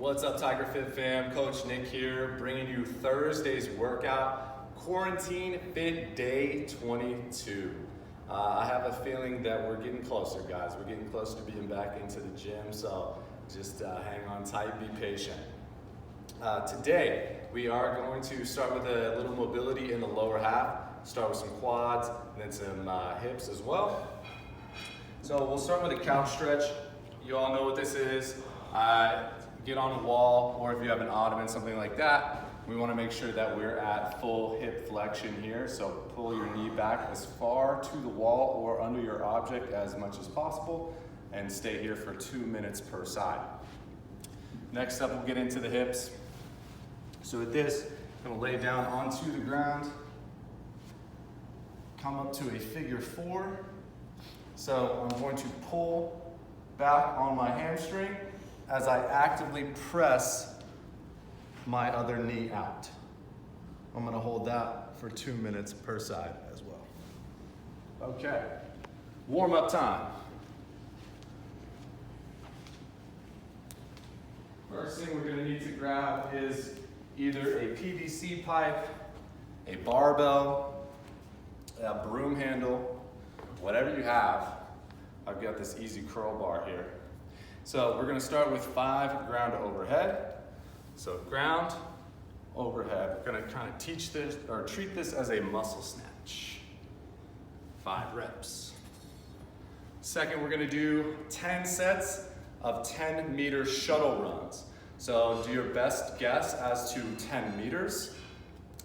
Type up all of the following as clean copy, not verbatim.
What's up, Tiger Fit fam? Coach Nick here, bringing you Thursday's workout, Quarantine Fit Day 22. I have a feeling that we're getting closer, guys. We're getting closer to being back into the gym, so just hang on tight, be patient. Today, we are going to start with a little mobility in the lower half, start with some quads, and then some hips as well. So we'll start with a couch stretch. You all know what this is. Get on a wall, or if you have an ottoman, something like that. We want to make sure that we're at full hip flexion here. So pull your knee back as far to the wall or under your object as much as possible, and stay here for 2 minutes per side. Next up, we'll get into the hips. So with this, I'm going to lay down onto the ground, come up to a figure 4. So I'm going to pull back on my hamstring as I actively press my other knee out. I'm gonna hold that for 2 minutes per side as well. Okay, warm up time. First thing we're gonna need to grab is either a PVC pipe, a barbell, a broom handle, whatever you have. I've got this easy curl bar here. So we're gonna start with 5 ground overhead. So ground, overhead. We're gonna kind of teach this or treat this as a muscle snatch. 5 reps. Second, we're gonna do 10 sets of 10-meter shuttle runs. So do your best guess as to 10 meters.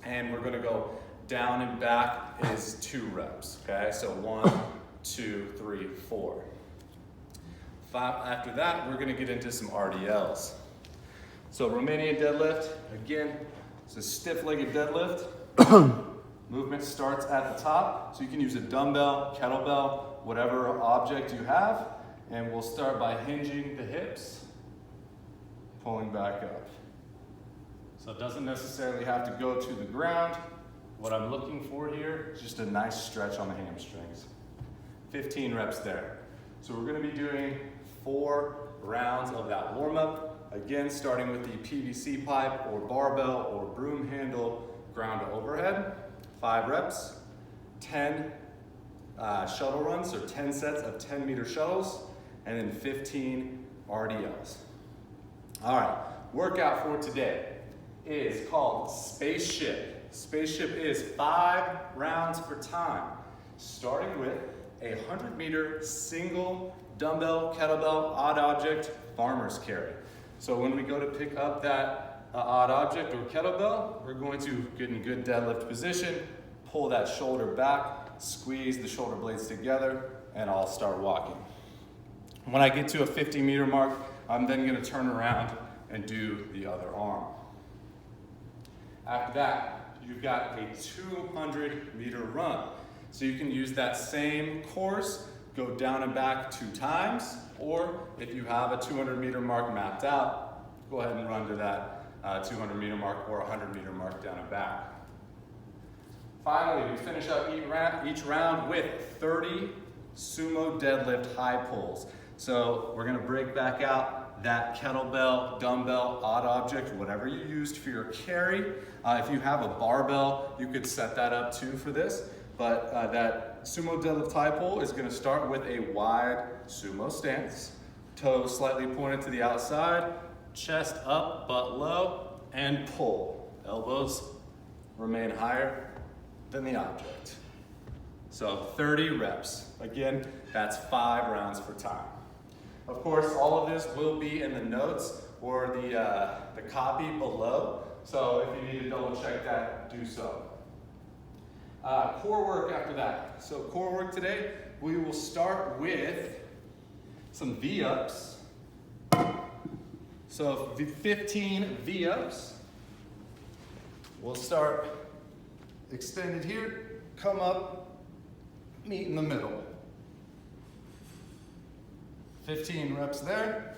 And we're gonna go down and back is 2 reps, okay? So 1, 2, 3, 4. After that, we're gonna get into some RDLs. So Romanian deadlift, again, it's a stiff-legged deadlift. Movement starts at the top, so you can use a dumbbell, kettlebell, whatever object you have, and we'll start by hinging the hips, pulling back up. So it doesn't necessarily have to go to the ground. What I'm looking for here is just a nice stretch on the hamstrings. 15 reps there. So we're gonna be doing 4 rounds of that warm-up. Again, starting with the PVC pipe or barbell or broom handle ground to overhead. 5 reps, 10 shuttle runs, or 10 sets of 10-meter shuttles, and then 15 RDLs. All right, workout for today is called Spaceship. Spaceship is 5 rounds per time, starting with a 100-meter single dumbbell, kettlebell, odd object, farmer's carry. So when we go to pick up that odd object or kettlebell, we're going to get in good deadlift position, pull that shoulder back, squeeze the shoulder blades together, and I'll start walking. When I get to a 50-meter mark, I'm then gonna turn around and do the other arm. After that, you've got a 200-meter run. So you can use that same course, go down and back 2 times, or if you have a 200-meter mark mapped out, go ahead and run to that 200-meter mark or 100-meter mark down and back. Finally, we finish up each round with 30 sumo deadlift high pulls. So we're gonna break back out that kettlebell, dumbbell, odd object, whatever you used for your carry. If you have a barbell, you could set that up too for this. But that sumo deadlift high pull is gonna start with a wide sumo stance. Toes slightly pointed to the outside, chest up, butt low, and pull. Elbows remain higher than the object. So 30 reps. Again, that's 5 rounds per time. Of course, all of this will be in the notes or the copy below. So if you need to double check that, do so. Core work after that. So core work today, we will start with some V-ups. So 15 V-ups. We'll start extended here, come up, meet in the middle. 15 reps there.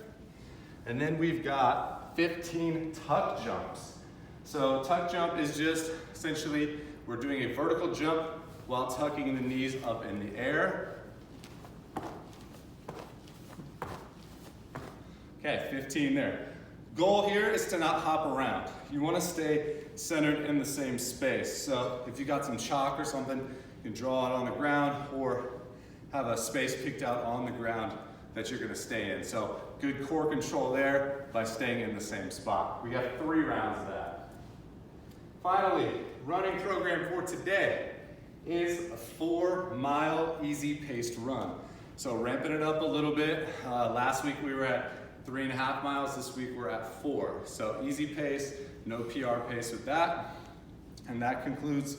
And then we've got 15 tuck jumps. So tuck jump is just essentially we're doing a vertical jump while tucking the knees up in the air. Okay, 15 there. Goal here is to not hop around. You want to stay centered in the same space. So if you got some chalk or something, you can draw it on the ground or have a space picked out on the ground that you're going to stay in. So good core control there by staying in the same spot. We got 3 rounds of that. Finally, running program for today is a 4-mile easy paced run. So ramping it up a little bit. Last week we were at 3.5 miles. This week we're at 4. So easy pace, no PR pace with that. And that concludes